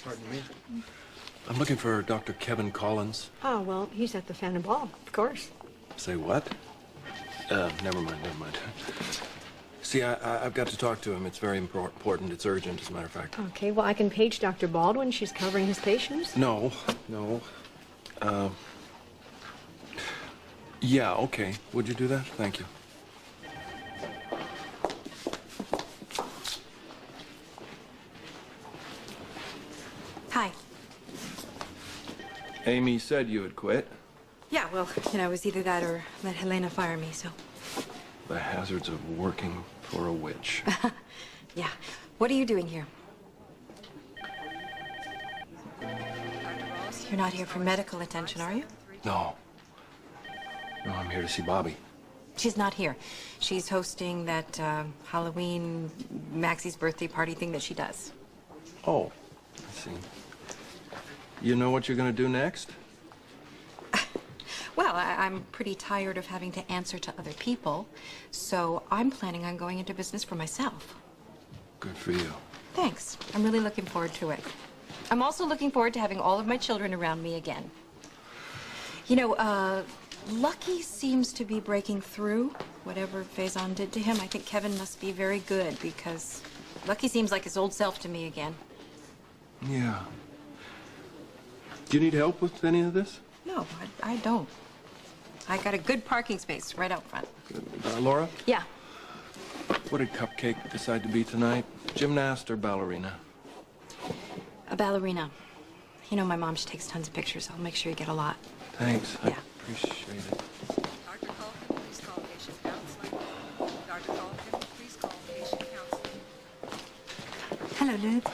Pardon me. I'm looking for Dr. Kevin Collins. Oh, well, he's at the Phantom Ball, of course. Say what? Never mind. See, I've got to talk to him. It's very important. It's urgent, as a matter of fact. Okay, well, I can page Dr. Baldwin. She's covering his patients. No. Yeah, okay. Would you do that? Thank you. Hi. Amy said you had quit. Yeah, well, it was either that or let Helena fire me, so. The hazards of working for a witch. Yeah. What are you doing here? You're not here for medical attention, are you? No, I'm here to see Bobby. She's not here. She's hosting that Halloween Maxie's birthday party thing that she does. Oh, I see. You know what you're going to do next? Well, I'm pretty tired of having to answer to other people, so I'm planning on going into business for myself. Good for you. Thanks. I'm really looking forward to it. I'm also looking forward to having all of my children around me again. You know, Lucky seems to be breaking through. Whatever Faison did to him, I think Kevin must be very good, because Lucky seems like his old self to me again. Yeah. Do you need help with any of this? No, I don't. I got a good parking space right out front. Laura? Yeah. What did Cupcake decide to be tonight? Gymnast or ballerina? A ballerina. You know, my mom, she takes tons of pictures. I'll make sure you get a lot. Thanks. Yeah. I appreciate it. Dr. Culkin, please call patient counseling. Dr. Culkin, please call patient counseling. Hello, Luke.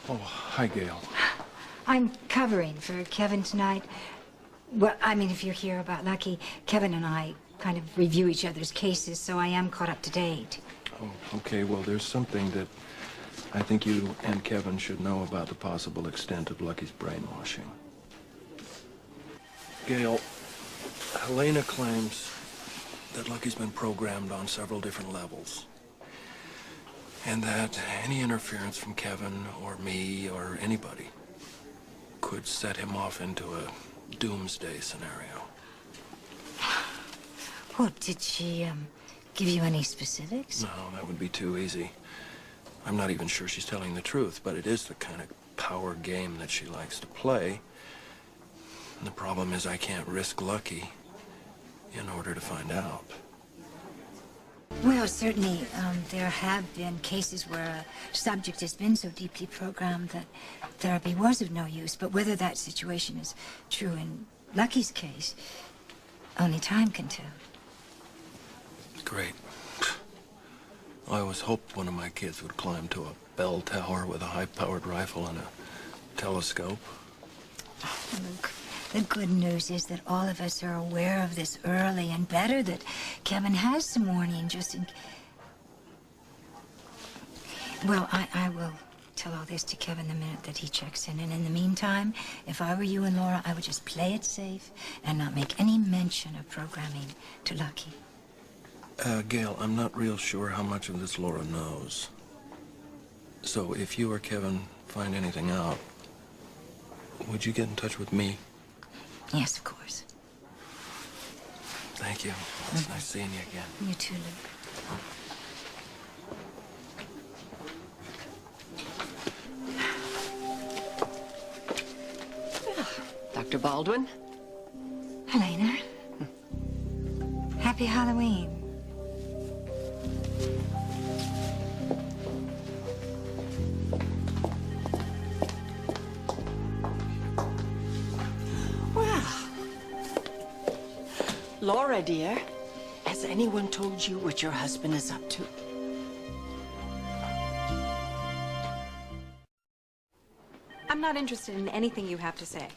Oh, hi, Gail. I'm covering for Kevin tonight. Well, I mean, if you're here about Lucky, Kevin and I kind of review each other's cases, so I am caught up to date. Oh, okay. Well, there's something that I think you and Kevin should know about the possible extent of Lucky's brainwashing. Gail, Helena claims that Lucky's been programmed on several different levels, and that any interference from Kevin or me or anybody could set him off into a doomsday scenario. Well, did she give you any specifics? No, that would be too easy. I'm not even sure she's telling the truth, but it is the kind of power game that she likes to play. And the problem is I can't risk Lucky in order to find out. Well, certainly, there have been cases where a subject has been so deeply programmed that therapy was of no use. But whether that situation is true in Lucky's case, only time can tell. Great. I always hoped one of my kids would climb to a bell tower with a high-powered rifle and a telescope. Luke, the good news is that all of us are aware of this early, and better that Kevin has some warning just in... Well, I will tell all this to Kevin the minute that he checks in. And in the meantime, if I were you and Laura, I would just play it safe and not make any mention of programming to Lucky. Gail, I'm not real sure how much of this Laura knows. So if you or Kevin find anything out, would you get in touch with me? Yes, of course. Thank you. It's nice seeing you again. You too, Luke. Dr. Baldwin? Helena. Happy Halloween. Laura, dear, has anyone told you what your husband is up to? I'm not interested in anything you have to say.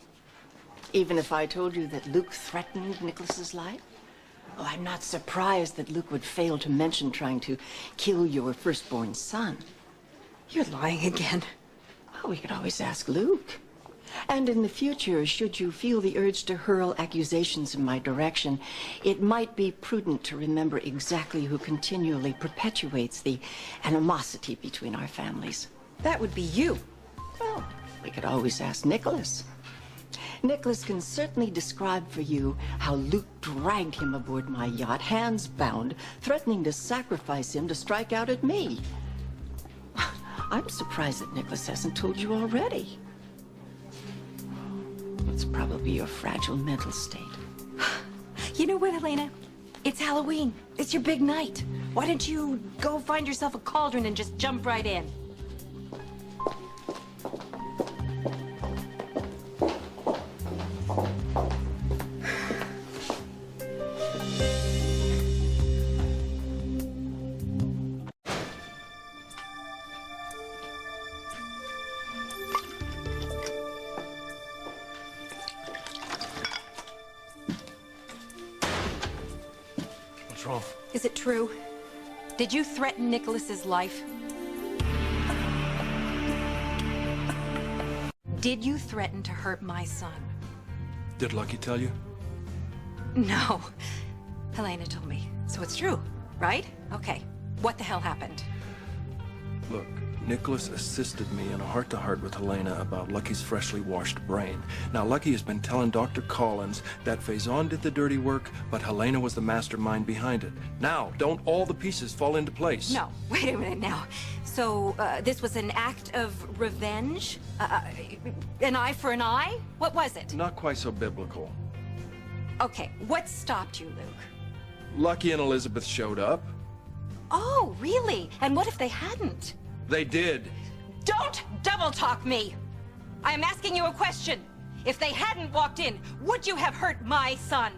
Even if I told you that Luke threatened Nicholas's life? Oh, I'm not surprised that Luke would fail to mention trying to kill your firstborn son. You're lying again. Oh, we could always ask Luke. And in the future, should you feel the urge to hurl accusations in my direction, it might be prudent to remember exactly who continually perpetuates the animosity between our families. That would be you. Well, We could always ask Nicholas. Nicholas can certainly describe for you how Luke dragged him aboard my yacht, hands bound, threatening to sacrifice him to strike out at me. I'm surprised that Nicholas hasn't told you already. It's probably your fragile mental state. You know what, Helena? It's Halloween. It's your big night. Why don't you go find yourself a cauldron and just jump right in? What's wrong? Is it true? Did you threaten Nicholas's life? Did you threaten to hurt my son? Did Lucky tell you? No. Helena told me. So it's true, right? Okay. What the hell happened? Look, Nicholas assisted me in a heart-to-heart with Helena about Lucky's freshly washed brain. Now, Lucky has been telling Dr. Collins that Faison did the dirty work, but Helena was the mastermind behind it. Now, don't all the pieces fall into place? No. Wait a minute now. So, this was an act of revenge? An eye for an eye? What was it? Not quite so biblical. Okay, what stopped you, Luke? Lucky and Elizabeth showed up. Oh, really? And what if they hadn't? They did. Don't double talk me! I am asking you a question. If they hadn't walked in, would you have hurt my son?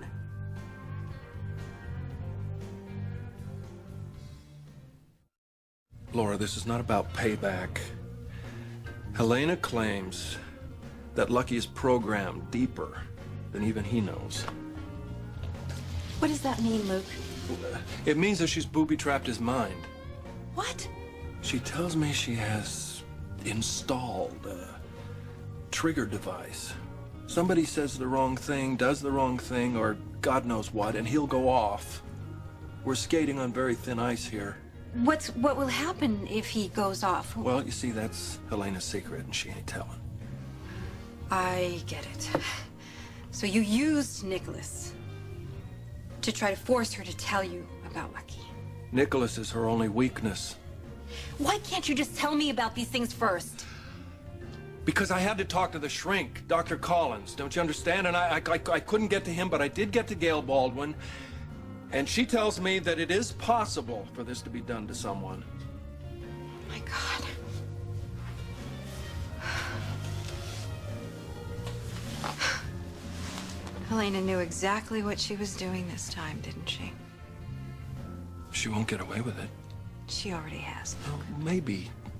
Laura, this is not about payback. Helena claims that Lucky is programmed deeper than even he knows. What does that mean, Luke? It means that she's booby-trapped his mind. What? She tells me she has installed a trigger device. Somebody says the wrong thing, does the wrong thing, or God knows what, and he'll go off. We're skating on very thin ice here. What will happen if he goes off? Well, you see, that's Helena's secret, and she ain't telling. I get it. So you used Nicholas to try to force her to tell you about Lucky. Nicholas is her only weakness. Why can't you just tell me about these things first? Because I had to talk to the shrink, Dr. Collins, don't you understand? And I couldn't get to him, but I did get to Gail Baldwin. And she tells me that it is possible for this to be done to someone. Oh my God. Helena knew exactly what she was doing this time, didn't she? She won't get away with it. She already has. Well,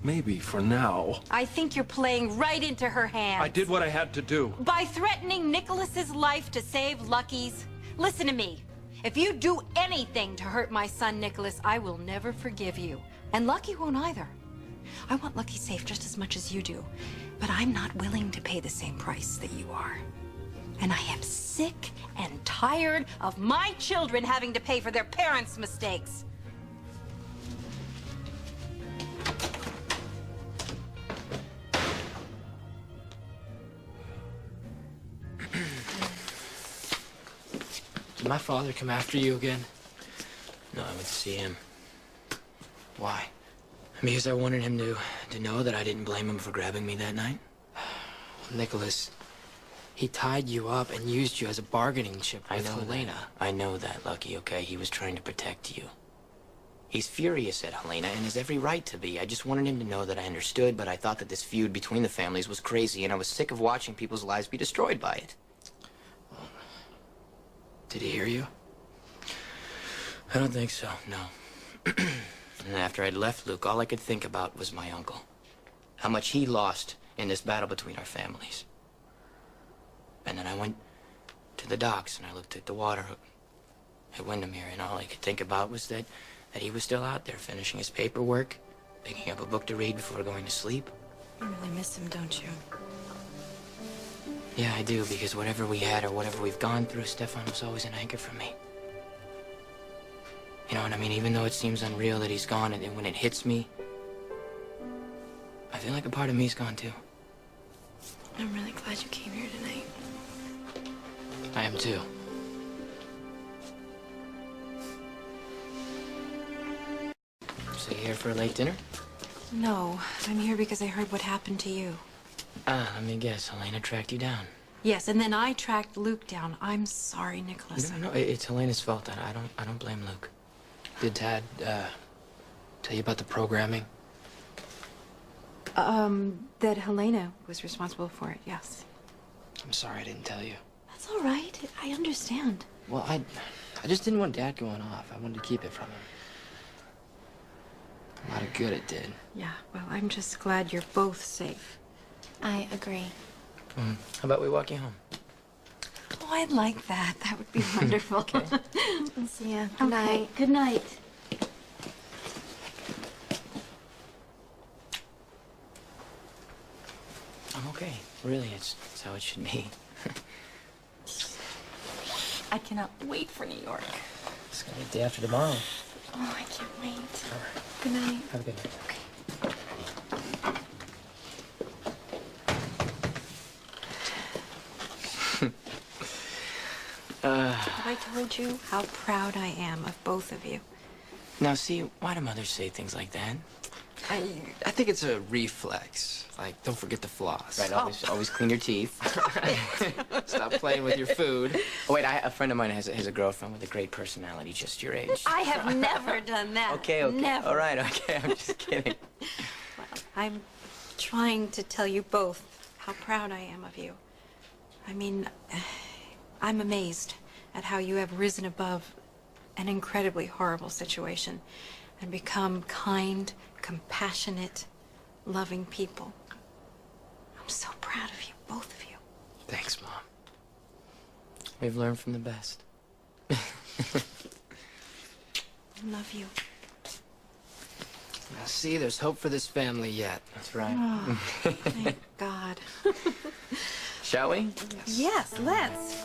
maybe for now. I think you're playing right into her hands. I did what I had to do. By threatening Nicholas's life to save Lucky's. Listen to me. If you do anything to hurt my son, Nicholas, I will never forgive you. And Lucky won't either. I want Lucky safe just as much as you do. But I'm not willing to pay the same price that you are. And I am sick and tired of my children having to pay for their parents' mistakes. Did my father come after you again? No, I went to see him. Why? Because I wanted him to know that I didn't blame him for grabbing me that night. Nicholas, he tied you up and used you as a bargaining chip with Helena. I know that, Lucky, okay? He was trying to protect you. He's furious at Helena and has every right to be. I just wanted him to know that I understood, but I thought that this feud between the families was crazy, and I was sick of watching people's lives be destroyed by it. Did he hear you? I don't think so, no. And after I'd left Luke, all I could think about was my uncle. How much he lost in this battle between our families. And then I went to the docks and I looked at the water at Windermere, and all I could think about was that he was still out there finishing his paperwork, picking up a book to read before going to sleep. You really miss him, don't you? Yeah, I do, because whatever we had or whatever we've gone through, Stefan was always an anchor for me. You know what I mean? Even though it seems unreal that he's gone, and when it hits me, I feel like a part of me's gone too. I'm really glad you came here tonight. I am too. So you here for a late dinner? No, I'm here because I heard what happened to you. Let me guess. Helena tracked you down. Yes, and then I tracked Luke down. I'm sorry, Nicholas. No, it's Helena's fault. I don't blame Luke. Did Tad, tell you about the programming? That Helena was responsible for it, yes. I'm sorry I didn't tell you. That's all right. I understand. Well, I just didn't want Dad going off. I wanted to keep it from him. A lot of good it did. Yeah, well, I'm just glad you're both safe. I agree. How about we walk you home? Oh, I'd like that. That would be wonderful. Okay. See ya. Good night. Good night. I'm okay. Really, it's how it should be. I cannot wait for New York. It's gonna be the day after tomorrow. Oh, I can't wait. All right. Good night. Have a good night. Have I told you how proud I am of both of you? Now, see, why do mothers say things like that? I think it's a reflex. Like, don't forget the floss. Right, always clean your teeth. Stop playing with your food. Oh, wait, a friend of mine has a girlfriend with a great personality, just your age. I have never done that. Okay. Never. All right, okay, I'm just kidding. Well, I'm trying to tell you both how proud I am of you. I mean, I'm amazed at how you have risen above an incredibly horrible situation and become kind, compassionate, loving people. I'm so proud of you, both of you. Thanks, Mom. We've learned from the best. I love you. Now, see, there's hope for this family yet. That's right. Oh, thank God. Shall we? Yes, let's.